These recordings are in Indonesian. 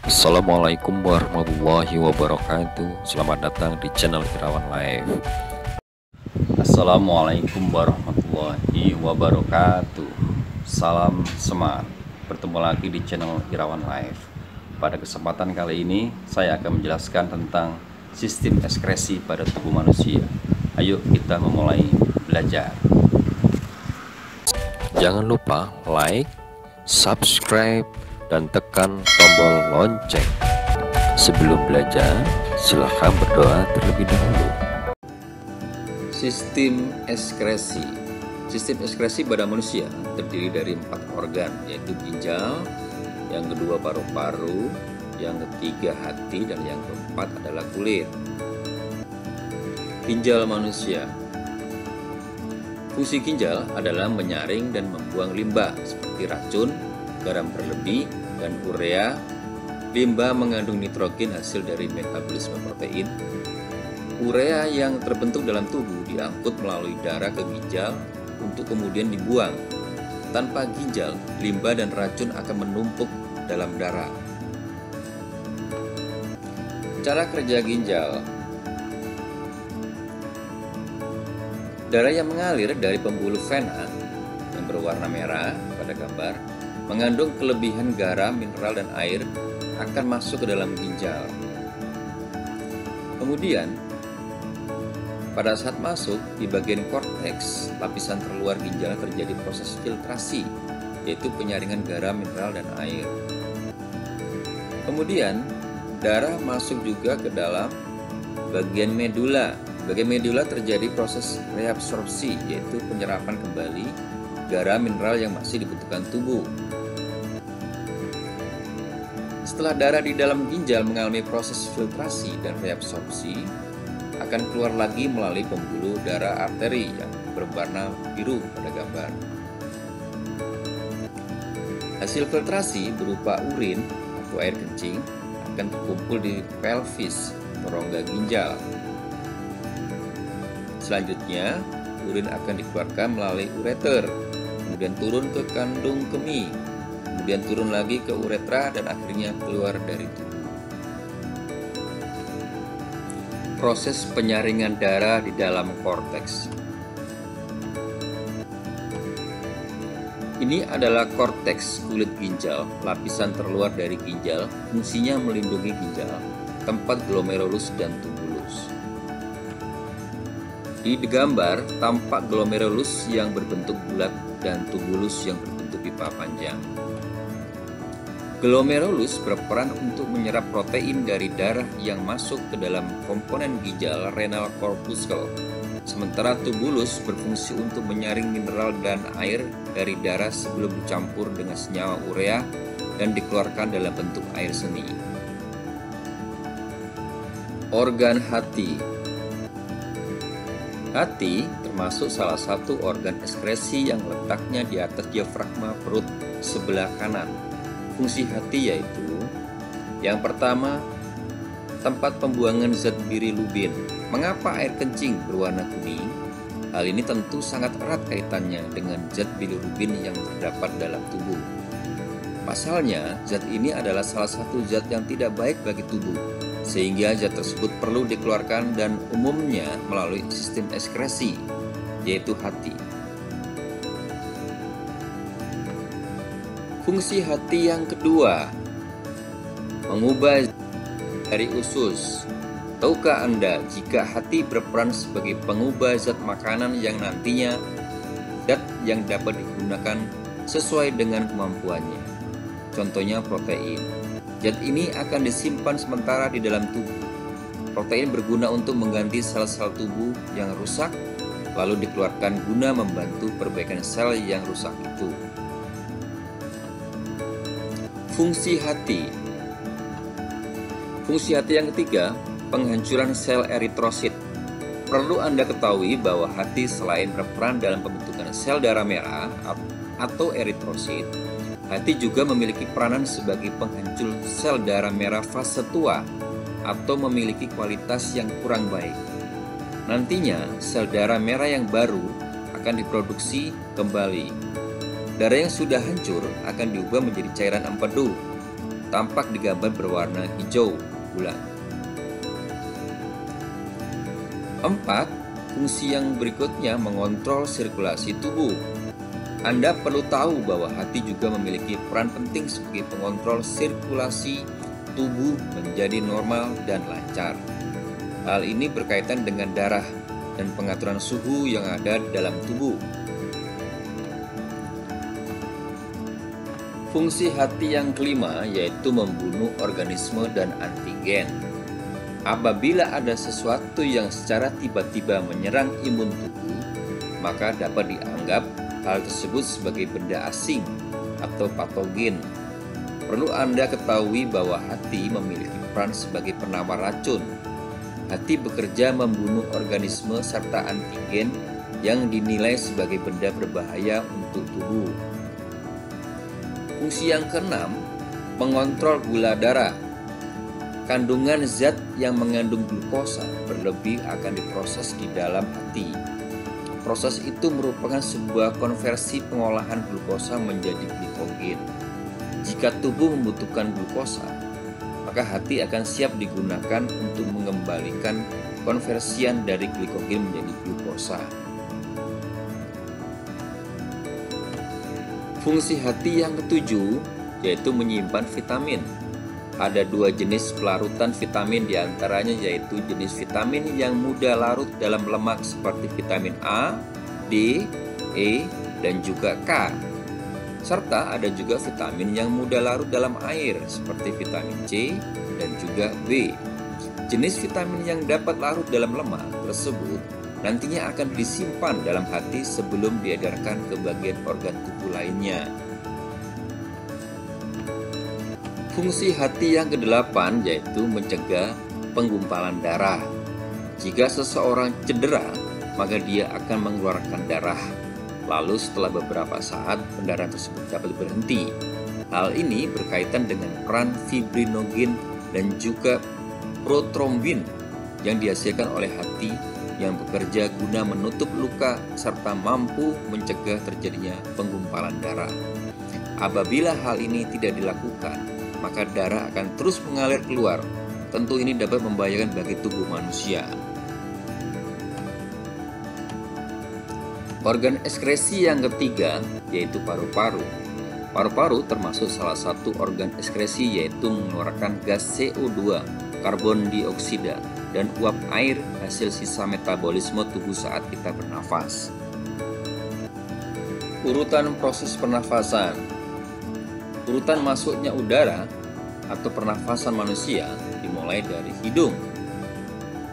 Assalamualaikum warahmatullahi wabarakatuh. Selamat datang di channel Irawan Live. Assalamualaikum warahmatullahi wabarakatuh. Salam semangat. Bertemu lagi di channel Irawan Live. Pada kesempatan kali ini saya akan menjelaskan tentang sistem ekskresi pada tubuh manusia. Ayo kita memulai belajar. Jangan lupa like, subscribe, dan tekan tombol lonceng. Sebelum belajar, silahkan berdoa terlebih dahulu. Sistem ekskresi. Sistem ekskresi pada manusia terdiri dari 4 organ, yaitu ginjal, yang kedua paru-paru, yang ketiga hati, dan yang keempat adalah kulit. Ginjal manusia. Fungsi ginjal adalah menyaring dan membuang limbah seperti racun, garam berlebih, dan urea. Limbah mengandung nitrogen hasil dari metabolisme protein. Urea yang terbentuk dalam tubuh diangkut melalui darah ke ginjal untuk kemudian dibuang. Tanpa ginjal, limbah dan racun akan menumpuk dalam darah. Cara kerja ginjal. Darah yang mengalir dari pembuluh vena yang berwarna merah pada gambar mengandung kelebihan garam, mineral, dan air akan masuk ke dalam ginjal. Kemudian, pada saat masuk di bagian korteks, lapisan terluar ginjal terjadi proses filtrasi, yaitu penyaringan garam, mineral, dan air. Kemudian, darah masuk juga ke dalam bagian medula. Bagian medula terjadi proses reabsorpsi, yaitu penyerapan kembali garam mineral yang masih dibutuhkan tubuh. Setelah darah di dalam ginjal mengalami proses filtrasi dan reabsorpsi, akan keluar lagi melalui pembuluh darah arteri yang berwarna biru pada gambar. Hasil filtrasi berupa urin atau air kencing akan terkumpul di pelvis atau rongga ginjal. Selanjutnya, urin akan dikeluarkan melalui ureter, kemudian turun ke kandung kemih, kemudian turun lagi ke uretra, dan akhirnya keluar dari tubuh. Proses penyaringan darah di dalam korteks. Ini adalah korteks kulit ginjal, lapisan terluar dari ginjal, fungsinya melindungi ginjal, tempat glomerulus dan tubulus. Di gambar tampak glomerulus yang berbentuk bulat dan tubulus yang berbentuk pipa panjang. Glomerulus berperan untuk menyerap protein dari darah yang masuk ke dalam komponen ginjal renal corpuscle, sementara tubulus berfungsi untuk menyaring mineral dan air dari darah sebelum dicampur dengan senyawa urea dan dikeluarkan dalam bentuk air seni. Organ hati. Hati termasuk salah satu organ ekskresi yang letaknya di atas diafragma perut sebelah kanan. Fungsi hati yaitu: yang pertama, tempat pembuangan zat bilirubin. Mengapa air kencing berwarna kuning? Hal ini tentu sangat erat kaitannya dengan zat bilirubin yang terdapat dalam tubuh. Pasalnya, zat ini adalah salah satu zat yang tidak baik bagi tubuh, sehingga zat tersebut perlu dikeluarkan dan umumnya melalui sistem ekskresi, yaitu hati. Fungsi hati yang kedua, mengubah dari usus. Tahukah Anda jika hati berperan sebagai pengubah zat makanan yang nantinya zat yang dapat digunakan sesuai dengan kemampuannya? Contohnya protein. Zat ini akan disimpan sementara di dalam tubuh. Protein berguna untuk mengganti sel-sel tubuh yang rusak, lalu dikeluarkan guna membantu perbaikan sel yang rusak itu. Fungsi hati. Fungsi hati yang ketiga, penghancuran sel eritrosit. Perlu Anda ketahui bahwa hati selain berperan dalam pembentukan sel darah merah atau eritrosit, hati juga memiliki peranan sebagai penghancur sel darah merah fase tua atau memiliki kualitas yang kurang baik. Nantinya, sel darah merah yang baru akan diproduksi kembali. Darah yang sudah hancur akan diubah menjadi cairan empedu. tampak di gambar berwarna hijau bulat. 4. Fungsi yang berikutnya mengontrol sirkulasi tubuh. Anda perlu tahu bahwa hati juga memiliki peran penting sebagai pengontrol sirkulasi tubuh menjadi normal dan lancar. Hal ini berkaitan dengan darah dan pengaturan suhu yang ada dalam tubuh. Fungsi hati yang kelima yaitu membunuh organisme dan antigen. Apabila ada sesuatu yang secara tiba-tiba menyerang imun tubuh, maka dapat dianggap hal tersebut sebagai benda asing atau patogen. Perlu Anda ketahui bahwa hati memiliki peran sebagai penawar racun. Hati bekerja membunuh organisme serta antigen yang dinilai sebagai benda berbahaya untuk tubuh. Fungsi yang keenam, mengontrol gula darah. Kandungan zat yang mengandung glukosa berlebih akan diproses di dalam hati. Proses itu merupakan sebuah konversi pengolahan glukosa menjadi glikogen. Jika tubuh membutuhkan glukosa, maka hati akan siap digunakan untuk mengembalikan konversian dari glikogen menjadi glukosa. Fungsi hati yang ketujuh yaitu menyimpan vitamin. Ada 2 jenis pelarutan vitamin diantaranya yaitu jenis vitamin yang mudah larut dalam lemak seperti vitamin A, D, E, dan juga K. Serta ada juga vitamin yang mudah larut dalam air seperti vitamin C dan juga B. Jenis vitamin yang dapat larut dalam lemak tersebut nantinya akan disimpan dalam hati sebelum diedarkan ke bagian organ tubuh lainnya. Fungsi hati yang ke-8 yaitu mencegah penggumpalan darah. Jika seseorang cedera, maka dia akan mengeluarkan darah. Lalu setelah beberapa saat, pendarahan tersebut dapat berhenti. Hal ini berkaitan dengan peran fibrinogen dan juga protrombin yang dihasilkan oleh hati yang bekerja guna menutup luka serta mampu mencegah terjadinya penggumpalan darah. Apabila hal ini tidak dilakukan, maka darah akan terus mengalir keluar. Tentu ini dapat membahayakan bagi tubuh manusia. Organ ekskresi yang ketiga yaitu paru-paru. Paru-paru termasuk salah satu organ ekskresi yaitu mengeluarkan gas CO2, karbon dioksida, dan uap air hasil sisa metabolisme tubuh saat kita bernafas. Urutan proses pernafasan. Urutan masuknya udara atau pernafasan manusia dimulai dari hidung.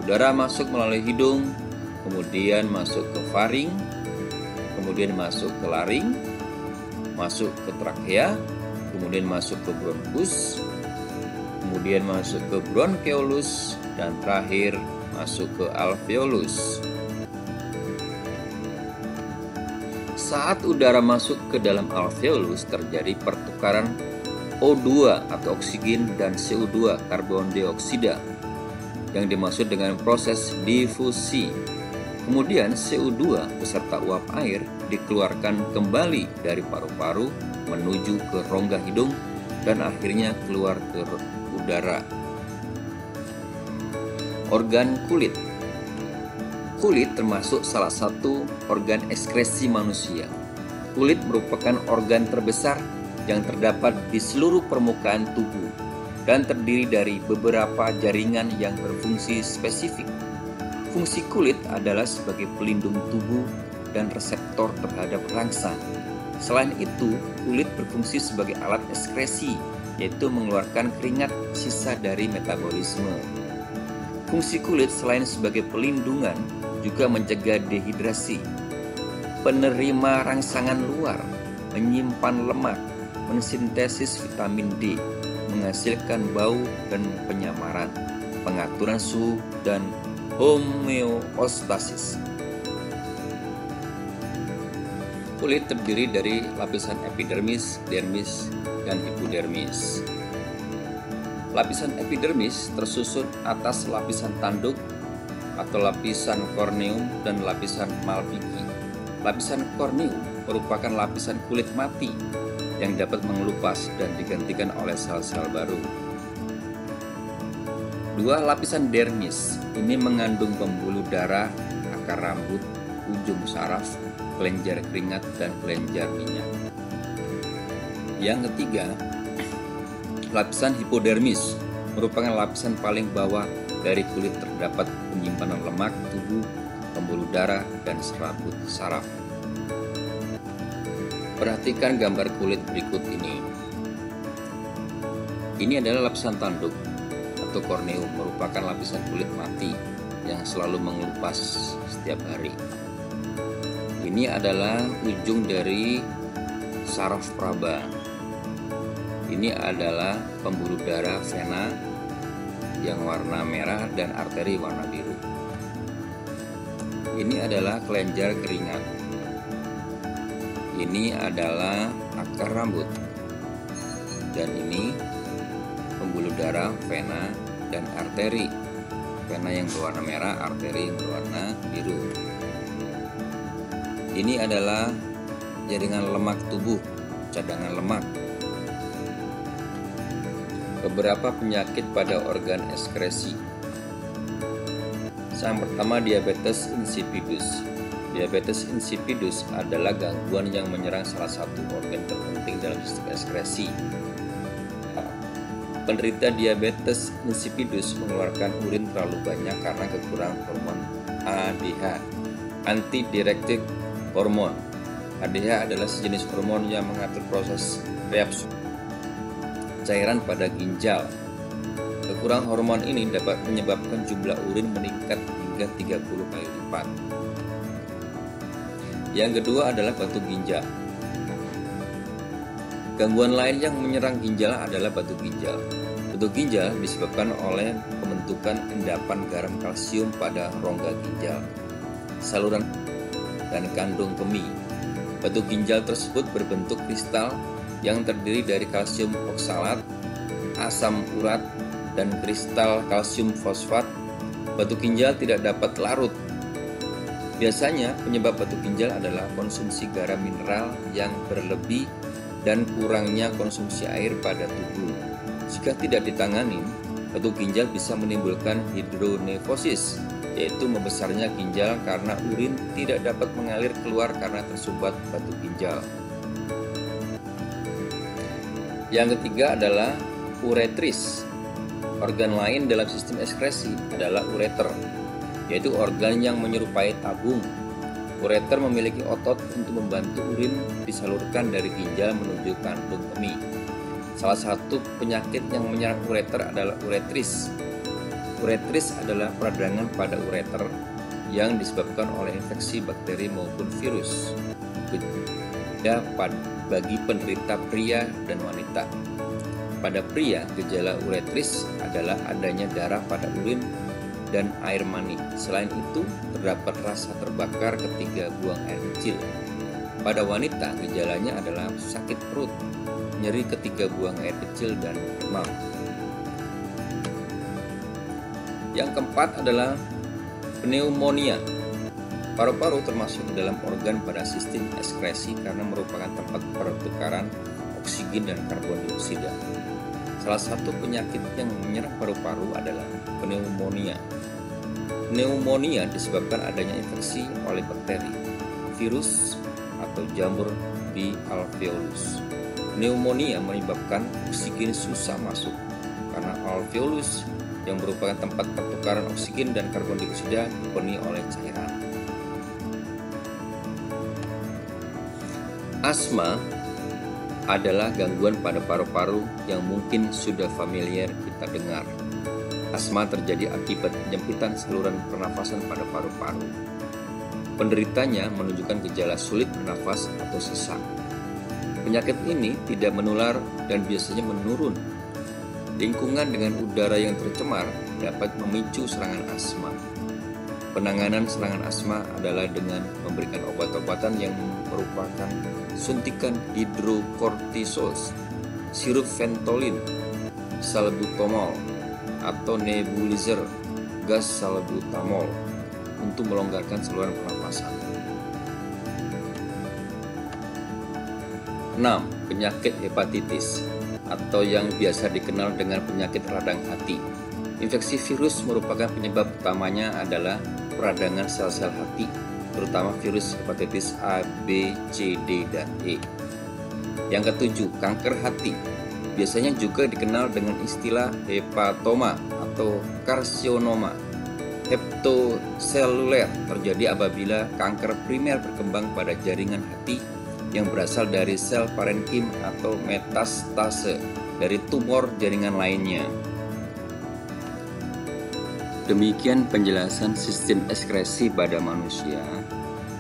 Udara masuk melalui hidung, kemudian masuk ke faring, kemudian masuk ke laring, masuk ke trakea, kemudian masuk ke bronkus, kemudian masuk ke bronkeolus, dan terakhir masuk ke alveolus. Saat udara masuk ke dalam alveolus terjadi pertukaran O2 atau oksigen dan CO2 karbon dioksida yang dimaksud dengan proses difusi. Kemudian CO2 beserta uap air dikeluarkan kembali dari paru-paru menuju ke rongga hidung dan akhirnya keluar ke udara. Organ kulit. Kulit termasuk salah satu organ ekskresi manusia. Kulit merupakan organ terbesar yang terdapat di seluruh permukaan tubuh dan terdiri dari beberapa jaringan yang berfungsi spesifik. Fungsi kulit adalah sebagai pelindung tubuh dan reseptor terhadap rangsang. Selain itu, kulit berfungsi sebagai alat ekskresi, yaitu mengeluarkan keringat sisa dari metabolisme. Fungsi kulit selain sebagai pelindungan juga mencegah dehidrasi, penerima rangsangan luar, menyimpan lemak, mensintesis vitamin D, menghasilkan bau dan penyamaran, pengaturan suhu, dan homeostasis. Kulit terdiri dari lapisan epidermis, dermis, dan hipodermis. Lapisan epidermis tersusun atas lapisan tanduk atau lapisan korneum dan lapisan Malpighi. Lapisan korneum merupakan lapisan kulit mati yang dapat mengelupas dan digantikan oleh sel-sel baru. 2. Lapisan dermis. Ini mengandung pembuluh darah, akar rambut, ujung saraf, kelenjar keringat, dan kelenjar minyak. Yang ketiga, lapisan hipodermis merupakan lapisan paling bawah dari kulit. Terdapat penyimpanan lemak tubuh, pembuluh darah, dan serabut saraf. Perhatikan gambar kulit berikut ini. Ini adalah lapisan tanduk atau korneum, merupakan lapisan kulit mati yang selalu mengelupas setiap hari. Ini adalah ujung dari saraf praba. Ini adalah pembuluh darah vena yang warna merah dan arteri warna biru. Ini adalah kelenjar keringat. Ini adalah akar rambut. Dan ini pembuluh darah, vena, dan arteri. Vena yang berwarna merah, arteri yang berwarna biru. Ini adalah jaringan lemak tubuh, cadangan lemak. Beberapa penyakit pada organ ekskresi. Yang pertama, diabetes insipidus. Diabetes insipidus adalah gangguan yang menyerang salah satu organ terpenting dalam sistem ekskresi. Penderita diabetes insipidus mengeluarkan urin terlalu banyak karena kekurangan hormon ADH, antidiuretic hormone. ADH adalah sejenis hormon yang mengatur proses reabsorpsi cairan pada ginjal. Kekurangan hormon ini dapat menyebabkan jumlah urin meningkat hingga 30 kali lipat. Yang kedua adalah batu ginjal. Gangguan lain yang menyerang ginjal adalah batu ginjal. Batu ginjal disebabkan oleh pembentukan endapan garam kalsium pada rongga ginjal, saluran, dan kandung kemih. Batu ginjal tersebut berbentuk kristal yang terdiri dari kalsium oksalat, asam urat, dan kristal kalsium fosfat. Batu ginjal tidak dapat larut. Biasanya penyebab batu ginjal adalah konsumsi garam mineral yang berlebih dan kurangnya konsumsi air pada tubuh. Jika tidak ditangani, batu ginjal bisa menimbulkan hidronefosis, yaitu membesarnya ginjal karena urin tidak dapat mengalir keluar karena tersumbat batu ginjal. Yang ketiga adalah uretris. Organ lain dalam sistem ekskresi adalah ureter, yaitu organ yang menyerupai tabung. Ureter memiliki otot untuk membantu urin disalurkan dari ginjal menuju kandung kemih. Salah satu penyakit yang menyerang ureter adalah uretris. Uretris adalah peradangan pada ureter yang disebabkan oleh infeksi bakteri maupun virus. Beda bagi penderita pria dan wanita. Pada pria, gejala uretris adalah adanya darah pada urin dan air mani. Selain itu, terdapat rasa terbakar ketika buang air kecil. Pada wanita, gejalanya adalah sakit perut, nyeri ketika buang air kecil, dan demam. Yang keempat adalah pneumonia. Paru-paru termasuk dalam organ pada sistem ekskresi karena merupakan tempat pertukaran oksigen dan karbon dioksida. Salah satu penyakit yang menyerang paru-paru adalah pneumonia. Pneumonia disebabkan adanya infeksi oleh bakteri, virus, atau jamur di alveolus. Pneumonia menyebabkan oksigen susah masuk karena alveolus yang merupakan tempat pertukaran oksigen dan karbon dioksida dipenuhi oleh cairan. Asma adalah gangguan pada paru-paru yang mungkin sudah familiar kita dengar. Asma terjadi akibat penyempitan saluran pernafasan pada paru-paru. Penderitanya menunjukkan gejala sulit bernafas atau sesak. Penyakit ini tidak menular dan biasanya menurun. Lingkungan dengan udara yang tercemar dapat memicu serangan asma. Penanganan serangan asma adalah dengan memberikan obat-obatan yang merupakan suntikan hidrokortisol, sirup Ventolin, salbutamol, atau nebulizer gas salbutamol untuk melonggarkan saluran pernafasan. 6. penyakit hepatitis atau yang biasa dikenal dengan penyakit radang hati. Infeksi virus merupakan penyebab utamanya adalah peradangan sel-sel hati, terutama virus hepatitis A, B, C, D, dan E. Yang ketujuh, kanker hati. Biasanya juga dikenal dengan istilah hepatoma atau karsinoma. Hepatoseluler terjadi apabila kanker primer berkembang pada jaringan hati yang berasal dari sel parenkim atau metastase dari tumor jaringan lainnya. Demikian penjelasan sistem ekskresi pada manusia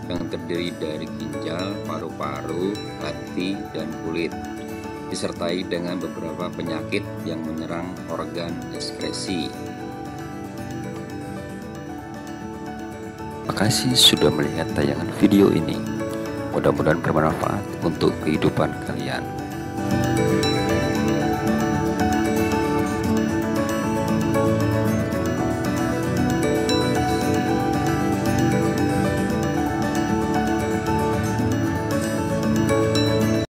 yang terdiri dari ginjal, paru-paru, hati, dan kulit, disertai dengan beberapa penyakit yang menyerang organ ekskresi. Terima kasih sudah melihat tayangan video ini. Mudah-mudahan bermanfaat untuk kehidupan kalian.